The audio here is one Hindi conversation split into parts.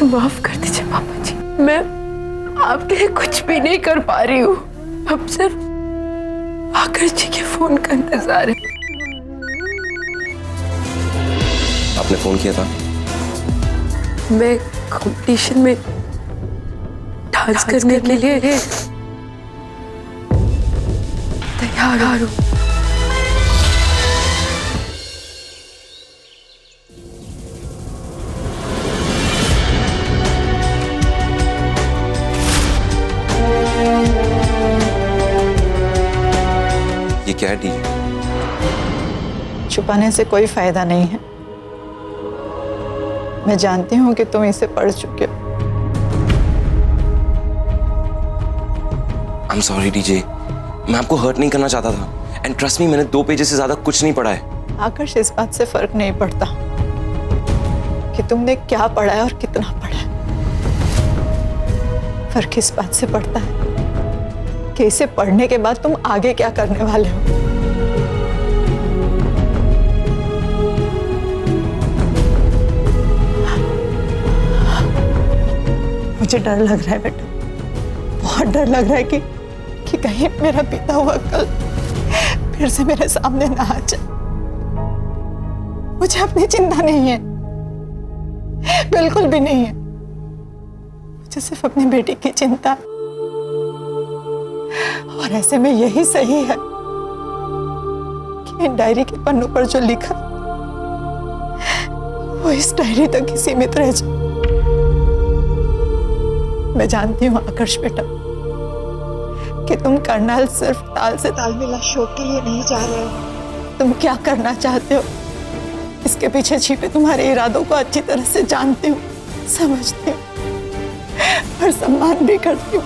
मुझे माफ कर दीजिए पापा जी, मैं आपके लिए कुछ भी नहीं कर पा रही हूँ। अब सिर्फ आकाश जी के फोन का इंतजार है। आपने फोन किया था? मैं कंपटीशन में डांस करने के लिए तैयार हूँ। ये क्या है डीजे? छुपाने से कोई फायदा नहीं है। मैं जानती हूँ कि तुम इसे पढ़ चुके हो। I'm sorry डीजे, मैं आपको हर्ट नहीं करना चाहता था। एंड ट्रस्ट मी, मैंने 2 पेजेस से ज्यादा कुछ नहीं पढ़ा है। आकर्ष, इस बात से फर्क नहीं पड़ता कि तुमने क्या पढ़ा है और कितना पढ़ा है। फर्क इस बात से पड़ता है कि इसे पढ़ने के बाद तुम आगे क्या करने वाले हो। मुझे डर लग रहा है बेटा, बहुत डर लग रहा है कि कहीं मेरा बीता हुआ कल फिर से मेरे सामने ना आ जाए। मुझे अपनी चिंता नहीं है, बिल्कुल भी नहीं है। मुझे सिर्फ अपनी बेटी की चिंता है। और ऐसे में यही सही है कि इन डायरी के पन्नों पर जो लिखा वो इस डायरी तक ही सीमित रह जाए। मैं जानती हूँ आकर्ष बेटा कि तुम करनाल सिर्फ ताल से ताल मिला शो के लिए नहीं जा रहे हो। तुम क्या करना चाहते हो इसके पीछे छिपे तुम्हारे इरादों को अच्छी तरह से जानती हूँ, समझती हूँ और सम्मान भी करती हूँ।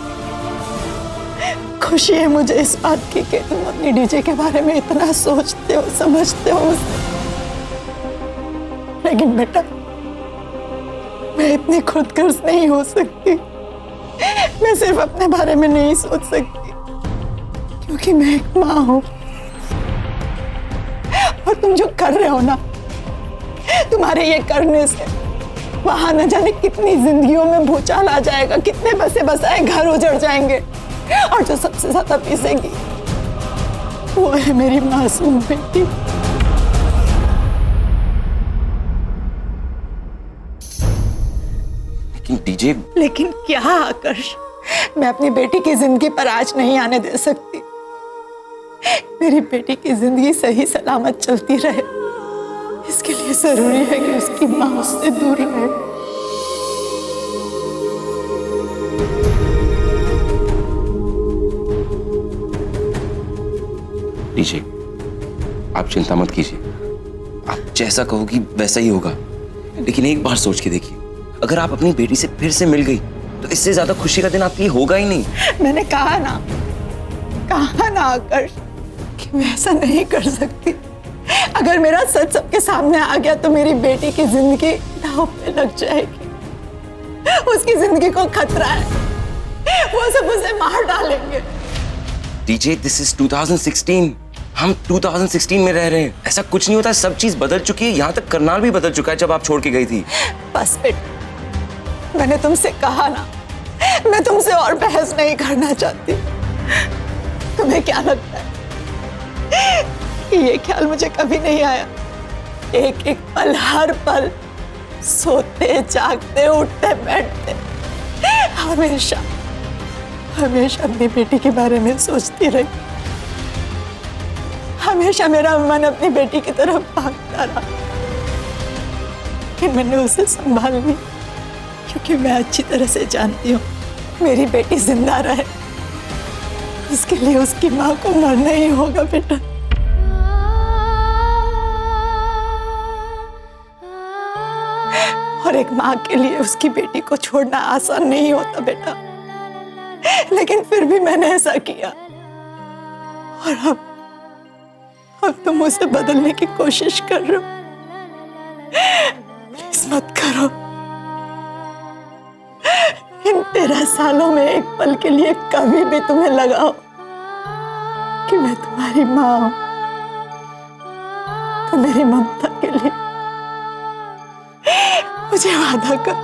खुशी है मुझे इस बात की कि तुम अपनी डीजे के बारे में इतना सोचते हो, समझते हो। लेकिन बेटा, मैं इतनी खुदगर्ज नहीं हो सकती। मैं सिर्फ अपने बारे में नहीं सोच सकती क्योंकि मैं एक माँ हूं। और तुम जो कर रहे हो ना, तुम्हारे ये करने से वहां न जाने कितनी जिंदगियों में भूचाल आ जाएगा, कितने बसे बसाए घर उजड़ जाएंगे। और जो सबसे ज्यादा पीसेगी वो है मेरी मासूम बेटी। लेकिन डीजे, लेकिन क्या आकर्ष, मैं अपनी बेटी की जिंदगी पर आज नहीं आने दे सकती। मेरी बेटी की जिंदगी सही सलामत चलती रहे, इसके लिए जरूरी है कि उसकी माँ उससे दूर रहे। डीजे, आप चिंता मत कीजिए। आप जैसा कहोगी वैसा ही होगा। लेकिन एक बार सोच के देखिए, अगर आप अपनी बेटी से फिर से मिल गई तो इससे ज्यादा खुशी का दिन आपके लिए होगा ही नहीं। मैंने कहा ना आकर्ष कि मैं ऐसा नहीं कर सकती। अगर मेरा सच सबके सामने आ गया तो मेरी बेटी की जिंदगी दांव पे लग जाएगी। उसकी जिंदगी को खतरा है, वो सब उसे मार डालेंगे। DJ, this is 2016। हम 2016 में रह रहे हैं। ऐसा कुछ नहीं होता, सब चीज बदल चुकी है। यहाँ तक करनाल भी बदल चुका है जब आप छोड़ के गई थी। बस बेटा, मैंने तुमसे कहा ना, मैं तुमसे और बहस नहीं करना चाहती। तुम्हें क्या लगता है कि ये ख्याल मुझे कभी नहीं आया? एक एक पल, हर पल, सोते जागते उठते बैठते हमेशा अपनी बेटी के बारे में सोचती रही। हमेशा मेरा मन अपनी बेटी की तरफ भागता रहा कि मैंने उसे संभाल ली, क्योंकि मैं अच्छी तरह से जानती हूँ मेरी बेटी जिंदा रहे इसके लिए उसकी माँ को मरना ही होगा बेटा। और एक माँ के लिए उसकी बेटी को छोड़ना आसान नहीं होता बेटा, लेकिन फिर भी मैंने ऐसा किया। और अब तुम उसे बदलने की कोशिश कर रहे हो। प्लीज मत करो। इन 13 सालों में एक पल के लिए कभी भी तुम्हें लगा हो कि मैं तुम्हारी माँ हूं, तो मेरी ममता के लिए मुझे वादा कर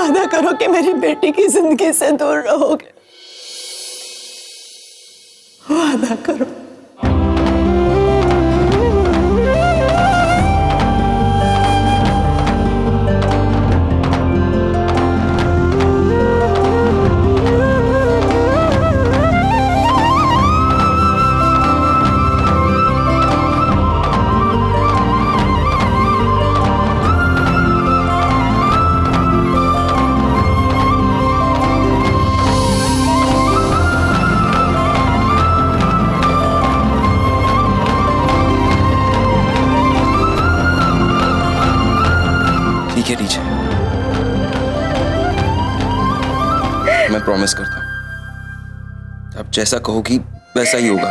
वादा करो कि मेरी बेटी की जिंदगी से दूर रहोगे। वादा करो। ठीक है टीचर, मैं प्रॉमिस करता हूँ आप जैसा कहोगी वैसा ही होगा।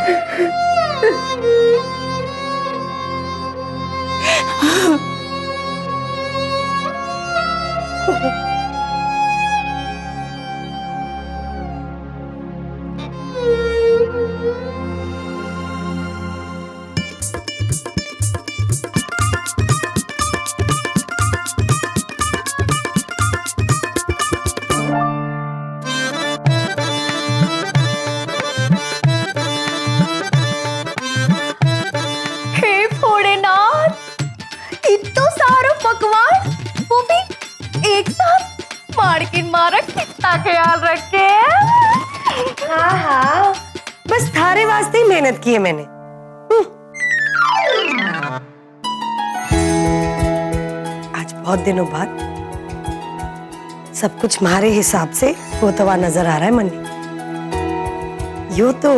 हे भोलेनाथ, इतना सारा पकवान, वो भी एक साथ। मार्किन मारा कितना ख्याल रखे। हाँ हाँ, बस थारे वास्ते ही मेहनत की है मैंने। आज बहुत दिनों बाद सब कुछ हमारे हिसाब से होता हुआ नजर आ रहा है मन्नी। यो तो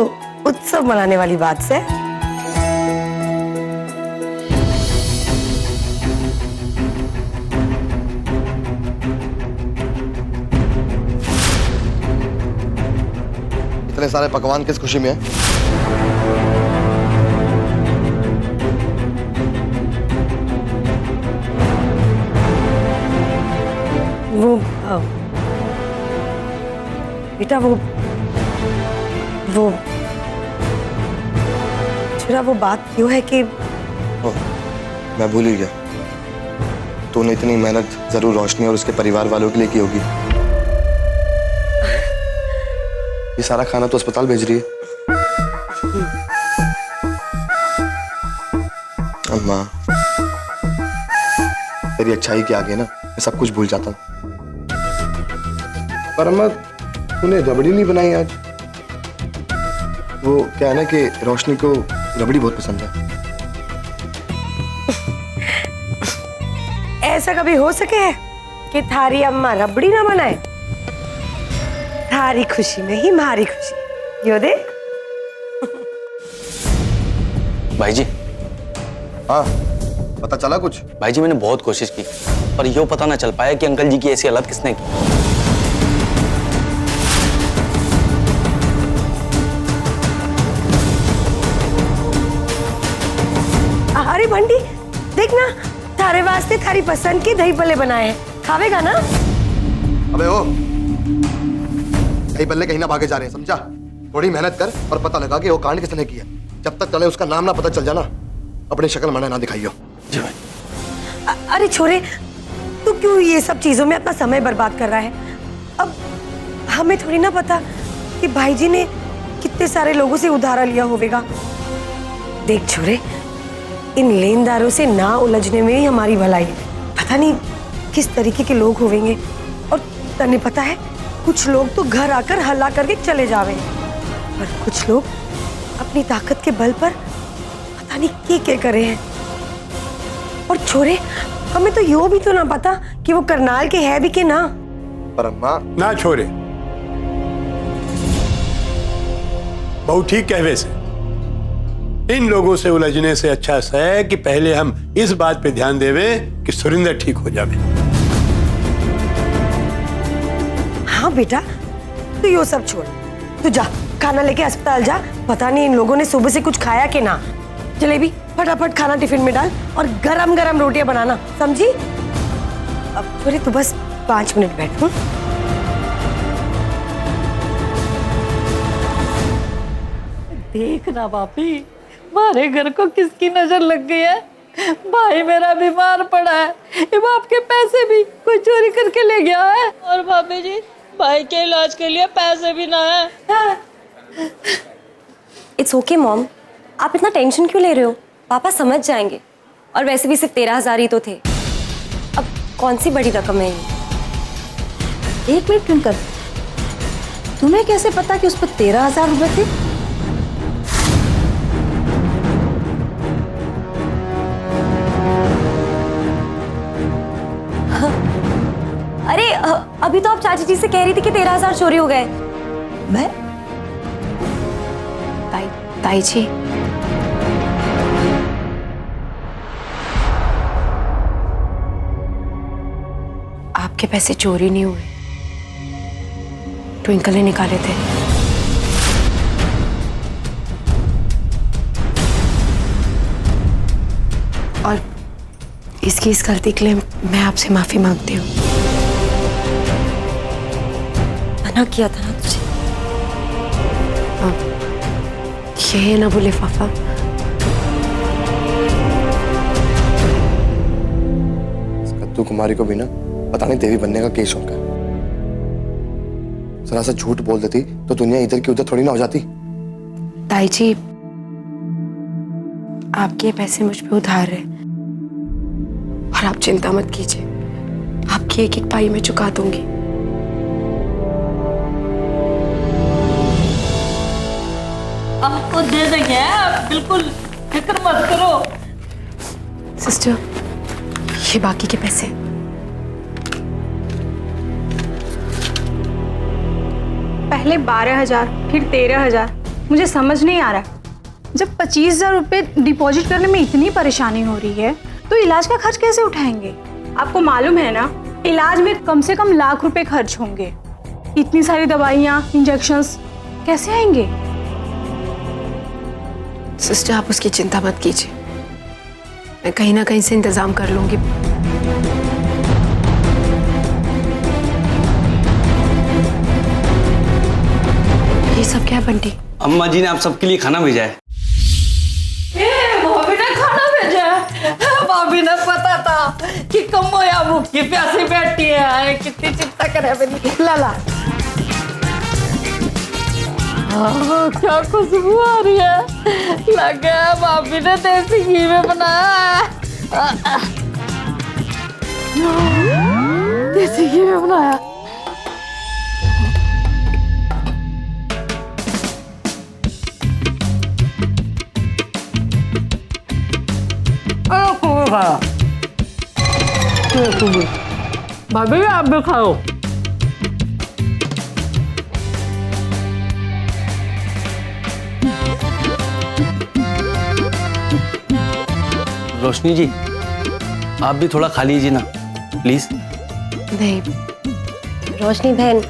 उत्सव मनाने वाली बात से। इतने सारे पकवान किस खुशी में है? वो बेटा वो छुरा वो बात क्यों है कि मैं भूल ही गया। तूने इतनी मेहनत जरूर रोशनी और उसके परिवार वालों के लिए की होगी। ये सारा खाना तो अस्पताल भेज रही है। अम्मा, तेरी अच्छाई के आगे ना मैं सब कुछ भूल जाता हूँ। पर अम्मा, तूने रबड़ी नहीं बनाई आज? वो क्या है ना कि रोशनी को रबड़ी बहुत पसंद है। ऐसा कभी हो सके है कि थारी अम्मा रबड़ी ना बनाए? थारी खुशी में ही हमारी खुशी। यो देख। भाई जी। हाँ, पता चला कुछ? भाई जी, मैंने बहुत कोशिश की पर यो पता ना चल पाया कि अंकल जी की ऐसी हालत किसने की। अरे बंटी, देख ना, थारे वास्ते थारी पसंद के दही भल्ले बनाए हैं। खावेगा ना? अबे ओ, दही भल्ले कहीं ना भागे जा रहे हैं, समझा? थोड़ी मेहनत कर और पता लगा कि वो कांड किसने किया। जब तक तले उसका नाम ना पता चल जाना, अपनी शक्ल मना ना दिखाइयो। जी भाई। अरे छोरे, तू क्यों ये सब चीजों में अपना समय बर्बाद कर रहा है? अब हमें थोड़ी ना पता कि भाई जी ने कितने सारे लोगों से उधारा लिया होगा। देख छोरे, इन लेनदारों से ना उलझने में ही हमारी भलाई है। पता नहीं किस तरीके के लोग होंगे। और तने पता है, कुछ लोग तो घर आकर हल्ला करके चले जावे, और कुछ लोग अपनी ताकत के बल पर पता नहीं क्या करे हैं। और छोरे, हमें तो यो भी तो ना पता कि वो करनाल के है भी के ना। पर अम्मा, ना छोरे, बहुत ठीक कहवे से। इन लोगों से उलझने से अच्छा है कि पहले हम इस बात पे ध्यान देवे कि सुरिंदर ठीक हो जावे। हाँ बेटा, तू यो सब छोड़, तू जा खाना लेके अस्पताल जा। पता नहीं इन लोगों ने सुबह से कुछ खाया कि ना। जलेबी फटाफट खाना टिफिन में डाल और गरम गरम रोटियां बनाना, समझी? अब थोड़ी तू बस 5 मिनट बैठ। देखना बापी, हमारे घर को किसकी नजर लग गई है। भाई मेरा बीमार पड़ा है, ये बाप के पैसे भी कोई चोरी करके ले गया है। और भाभी जी, भाई के इलाज के लिए पैसे भी ना है। इट्स ओके मॉम, आप इतना टेंशन क्यों ले रहे हो? पापा समझ जाएंगे। और वैसे भी सिर्फ 13,000 ही तो थे, अब कौन सी बड़ी रकम है ये? एक मिनट ट्विंकल, तुम्हें कैसे पता कि उस पर 13,000 रुपए थे? अरे अभी तो आप चाची जी से कह रही थी कि 13,000 चोरी हो गए। मैं ताई जी, आपके पैसे चोरी नहीं हुए, ट्विंकल ने निकाले थे। और इस गलती के लिए मैं आपसे माफी मांगती हूँ। मना किया था ना तुझे। ये है ना वो लिफाफा, कद्दू कुमारी को भी ना पता नहीं देवी बनने का क्या शौक है। जरा सा झूठ बोल देती तो दुनिया इधर की उधर थोड़ी ना हो जाती। ताई जी, आपके पैसे मुझ पे उधार है और आप चिंता मत कीजिए, आपकी एक एक पाई मैं चुका दूंगी। आपको दे देंगे, आप बिल्कुल फिक्र मत करो। सिस्टर, ये बाकी के पैसे। पहले 12,000 फिर 13,000, मुझे समझ नहीं आ रहा। जब 25,000 रुपये डिपॉजिट करने में इतनी परेशानी हो रही है तो इलाज का खर्च कैसे उठाएंगे? आपको मालूम है ना, इलाज में कम से कम लाख रुपए खर्च होंगे। इतनी सारी दवाइयाँ, इंजेक्शंस कैसे आएंगे? सिस्टर, आप उसकी चिंता मत कीजिए, मैं कहीं ना कहीं से इंतजाम कर लूंगी। ये सब क्या है बंटी? अम्मा जी ने आप सबके लिए खाना भेजा है। भाभी ने खाना भेजा है। भाभी ने पता था कि कमोया भूखी प्यासी बैठी है, कितनी चिंता करे मेरी। लाला, क्या खुशबू आ रही है, लगा भाभी ने देसी घी में बनाया है। देसी घी में बनाया। भाभी आप भी खाओ। रोशनी जी, आप भी थोड़ा खा लीजिए ना प्लीज। नहीं, रोशनी बहन,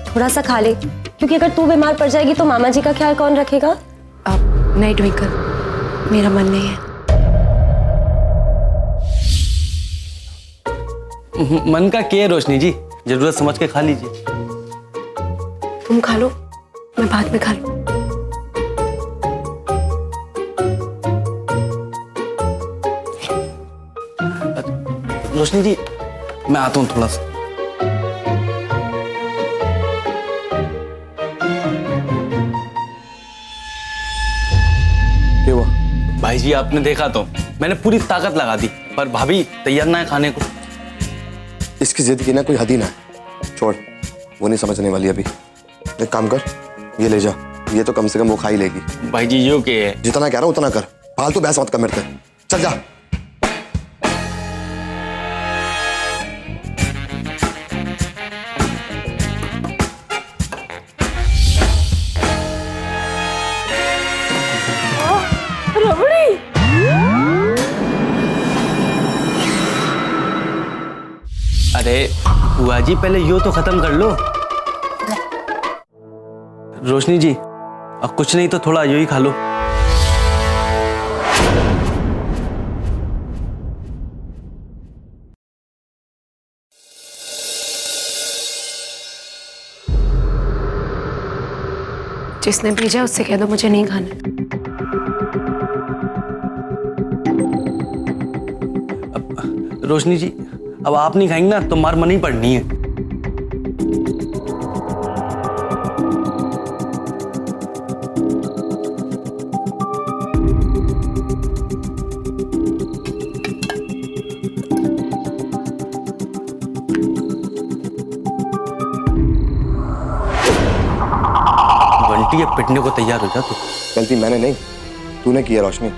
थोड़ा सा खा ले, क्योंकि अगर तू बीमार पड़ जाएगी तो मामा जी का ख्याल कौन रखेगा? अब नहीं ट्विंकल, मेरा मन नहीं है। मन का क्या है रोशनी जी, जरूरत समझ के खा लीजिए। तुम खा लो, मैं बाद में खा लूं। रोशनी जी, मैं आता हूँ थोड़ा सा। क्या हुआ? भाई जी, आपने देखा तो मैंने पूरी ताकत लगा दी, पर भाभी तैयार ना है खाने को। इसकी जिद की ना कोई हद ही ना है। छोड़, वो नहीं समझने वाली अभी। एक काम कर, ये ले जा, ये तो कम से कम वो खा ही लेगी। भाई जी, यो क्या है? जितना कह रहा हूं उतना कर, फालतू बहस मत कर मेरे से। चल जा। रबड़ी, अरे बुआ जी, पहले यो तो खत्म कर लो। रोशनी जी, अब कुछ नहीं तो थोड़ा यो ही खा लो। जिसने भेजा उससे कह दो मुझे नहीं खाना। रोशनी जी, अब आप नहीं खाएंगे ना तो मार मनी पड़नी है। बंटी अब पिटने को तैयार हो जा तू। गलती मैंने नहीं, तूने की है रोशनी,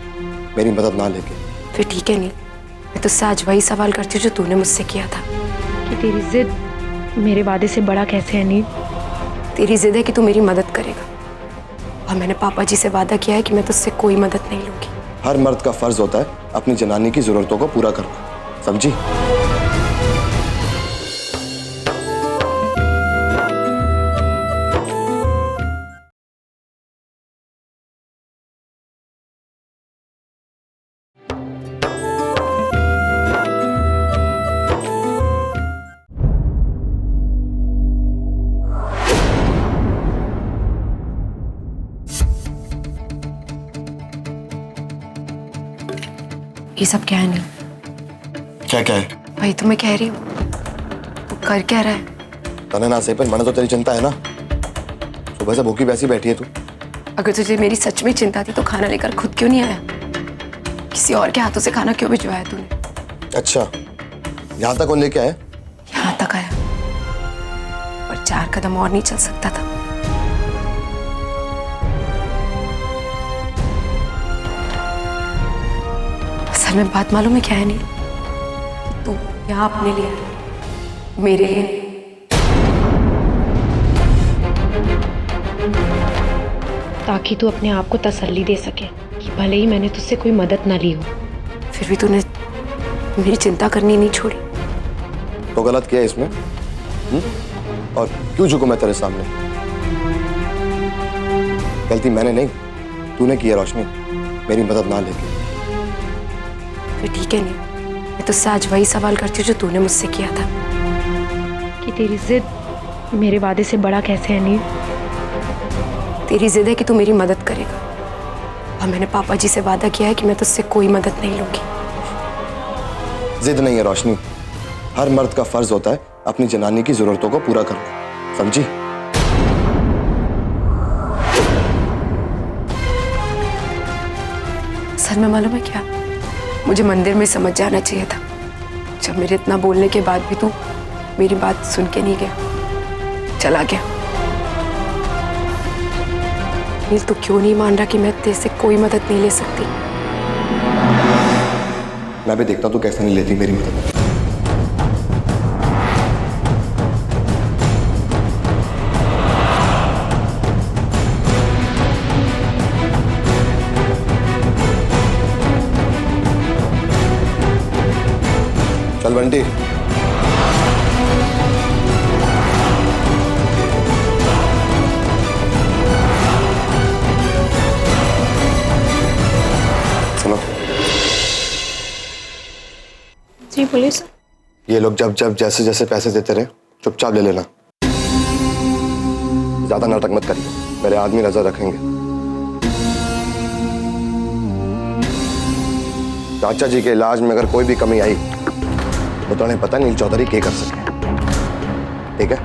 मेरी मदद ना लेके। फिर ठीक है नील, मैं तुझसे आज वही सवाल करती हूँ जो तूने मुझसे किया था कि तेरी जिद मेरे वादे से बड़ा कैसे है नील। तेरी जिद है कि तू मेरी मदद करेगा, और मैंने पापा जी से वादा किया है कि मैं तुझसे कोई मदद नहीं लूंगी। हर मर्द का फर्ज होता है अपनी जनानी की जरूरतों को पूरा करना, समझी? ये सब क्या है नील? क्या क्या है? भाई तो मैं कह रही हूँ, तू कर क्या रहा है? तने ना से पर मैंने तो तेरी चिंता है ना, सुबह से भूखी वैसी बैठी है तू। अगर तुझे मेरी सच में चिंता थी तो खाना लेकर खुद क्यों नहीं आया? किसी और के हाथों से खाना क्यों भिजवाया तूने? अच्छा, यहाँ तक कौन लेके आया? यहाँ तक आया, पर 4 कदम और नहीं चल सकता था। असल में बात मालूम है क्या है नील? तू यहाँ अपने लिए, मेरे लिए नहीं। ताकि तू अपने आप को तसल्ली दे सके कि भले ही मैंने तुझसे कोई मदद ना ली हो, फिर भी तूने मेरी चिंता करनी नहीं छोड़ी। तो गलत किया इसमें? और क्यों झुकूं मैं तेरे सामने? गलती मैंने नहीं, तूने की है रोशनी, मेरी मदद ना लेके। फिर ठीक है नहीं, मैं तुझसे आज वही सवाल करती हूँ जो तूने मुझसे किया था कि तेरी जिद मेरे वादे से बड़ा कैसे है नील। तेरी जिद है कि तू मेरी मदद करेगा, और मैंने पापा जी से वादा किया है कि मैं तुझसे कोई मदद नहीं लूंगी। जिद नहीं है रोशनी, हर मर्द का फर्ज होता है अपनी जनानी की जरूरतों को पूरा करना, समझी? सर में मालूम है क्या, मुझे मंदिर में समझ जाना चाहिए था, जब मेरे इतना बोलने के बाद भी तू मेरी बात सुन के नहीं गया, चला गया। नील, तू क्यों नहीं मान रहा कि मैं तेरे से कोई मदद नहीं ले सकती? मैं भी देखता तू कैसे नहीं लेती मेरी मदद। चल बंटी। सुनो, जी बोलिए सर। ये लोग जब जब जैसे जैसे पैसे देते रहे चुपचाप ले लेना, ज्यादा नाटक मत करिए, मेरे आदमी नजर रखेंगे। चाचा जी के इलाज में अगर कोई भी कमी आई तो तुम्हें पता नील चौधरी क्या कर सके, ठीक है?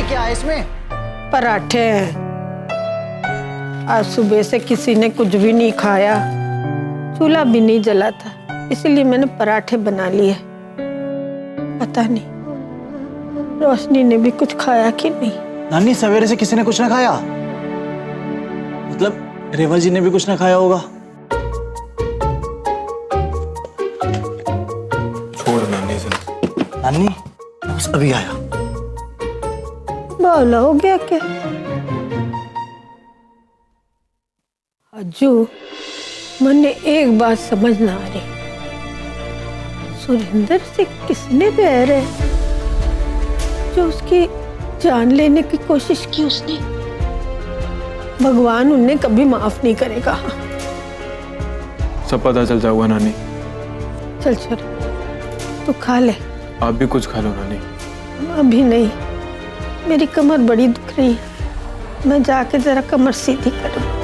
क्या है इसमें? पराठे हैं। आज सुबह से किसी ने कुछ भी नहीं खाया, चूल्हा भी नहीं जला था, इसलिए मैंने पराठे बना लिए। पता नहीं रोशनी ने भी कुछ खाया कि नहीं। नानी, सवेरे से किसी ने कुछ ना खाया? मतलब रेवा जी ने भी कुछ ना खाया होगा। छोड़ नानी से। नानी, बस अभी आया। बोला हो गया क्या? अज्जू, मैंने एक बात समझ ना आ रही, सुरेंद्र से किसने बैर है जो उसकी जान लेने की कोशिश की उसने? भगवान उन्हें कभी माफ नहीं करेगा। सब पता चल जाऊंगा नानी। चल चल, तू खा ले। आप भी कुछ खा लो नानी। अभी नहीं, मेरी कमर बड़ी दुख रही है, मैं जाके जरा कमर सीधी करूँ।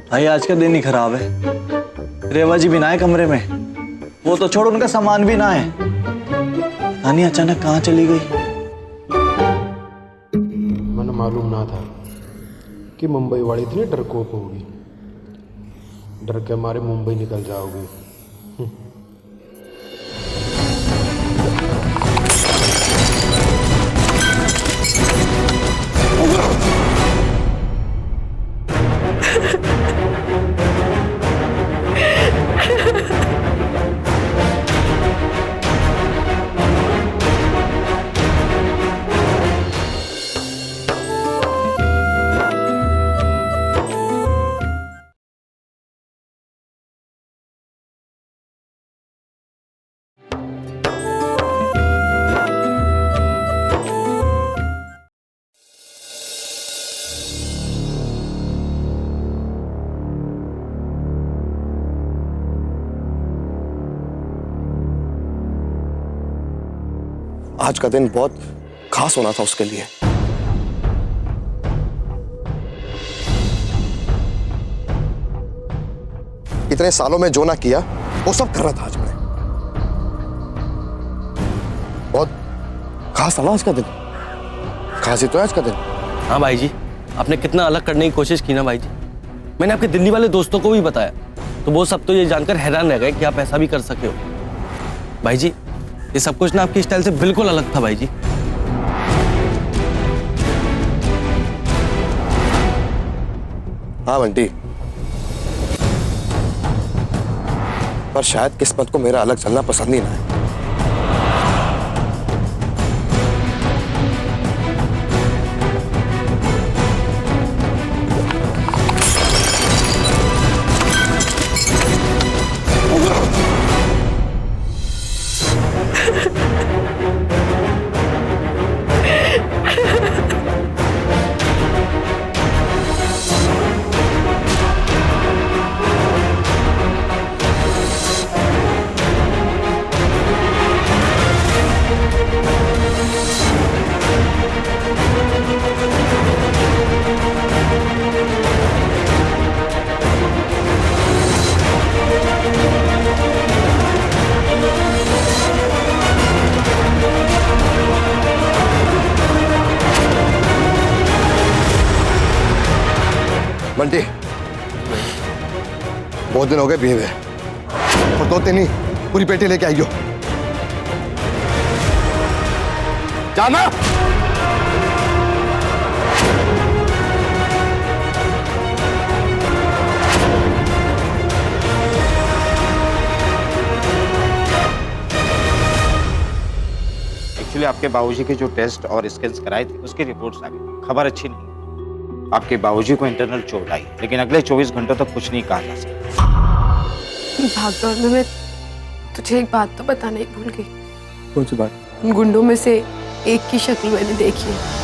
भाई आज का दिन ही खराब है। रेवा जी भी ना है कमरे में, वो तो छोड़ उनका सामान भी ना है। नानी अचानक कहाँ चली गई? मन मालूम ना था कि मुंबई वाली इतनी डरपोक होगी। डर के मारे मुंबई निकल जाओगी। आज का दिन बहुत खास होना था उसके लिए। इतने सालों में जो ना किया वो सब कर रहा था आज मैं। बहुत खास था ना आज का दिन। खास ही तो है आज का दिन। हाँ भाई जी, आपने कितना अलग करने की कोशिश की ना भाई जी। मैंने आपके दिल्ली वाले दोस्तों को भी बताया, तो वो सब तो ये जानकर हैरान रह गए कि आप ऐसा भी कर सके हो। भाई जी, ये सब कुछ ना आपकी स्टाइल से बिल्कुल अलग था भाई जी। हाँ बंटी, पर शायद किस्मत को मेरा अलग चलना पसंद ही ना है। बंटी, बहुत दिन हो गए पिए हुए, और 2-3 ही पूरी पेटी लेके आइयो। जाना। एक्चुअली आपके बाबूजी के जो टेस्ट और स्कैन्स कराए थे उसकी रिपोर्ट्स आ गई। खबर अच्छी नहीं, आपके बाबूजी को इंटरनल चोट आई, लेकिन अगले 24 घंटों तक कुछ नहीं कहा जा सकता। भागदौड़ में मैं तुझे एक बात तो बताना ही भूल गई। कौन सी बात? उन गुंडों में से एक की शक्ल मैंने देखी है।